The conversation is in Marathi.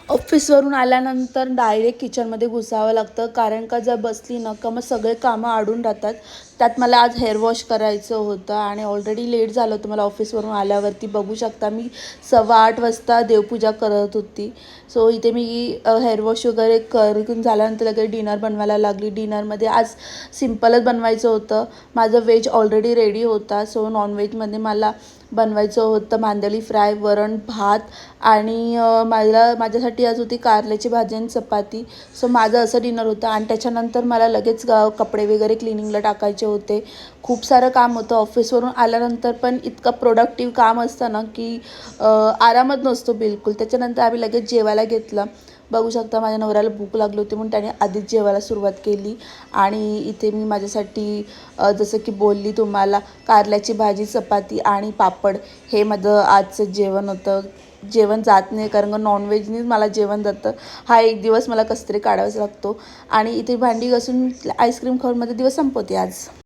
ऑफिसवरून आल्यानंतर डायरेक्ट किचनमध्ये घुसावं लागतं, कारण का जर बसली ना का मग सगळे कामं अडून राहतात. त्यात मला आज हेअर वॉश करायचं होतं आणि ऑलरेडी लेट झालं होतं मला ऑफिसवरून आल्यावरती. बघू शकता मी 7:15 वाजता देवपूजा करत होती. सो इथे मी हेअर वॉश वगैरे करून झाल्यानंतर लगेच डिनर बनवायला लागली. डिनरमध्ये आज सिम्पलच बनवायचं होतं. माझं व्हेज ऑलरेडी रेडी होता. सो नॉनव्हेजमध्ये मला बनवायचं होतं मांदेली फ्राय, वरण, भात आणि माझ्यासाठी आज होती कारल्याची भाजी आणि चपाती. सो माझं असं डिनर होतं आणि त्याच्यानंतर मला लगेच कपडे वगैरे क्लिनिंगला टाकायचे होते. खूप सारं काम होतं ऑफिसवरून आल्यानंतर, पण इतकं प्रोडक्टिव्ह काम असतं ना की आरामच नसतो बिलकुल. त्याच्यानंतर आम्ही लगेच जेवायला घेतलं. बघू शकता माझ्या नवऱ्याला भूक लागली होती म्हणून त्याने आधीच जेवायला सुरुवात केली. आणि इथे मी माझ्यासाठी जसं की बोलली तुम्हाला, कारल्याची भाजी, चपाती आणि पापड हे माझं आजचं जेवण होतं. जेवण जात नाही कारण का नॉनव्हेजनीच मला जेवण जातं. हा एक दिवस मला कसं तरी काढावाच लागतो. आणि इथे भांडी घासून आईस्क्रीम खाऊन माझा दिवस संपवते आज.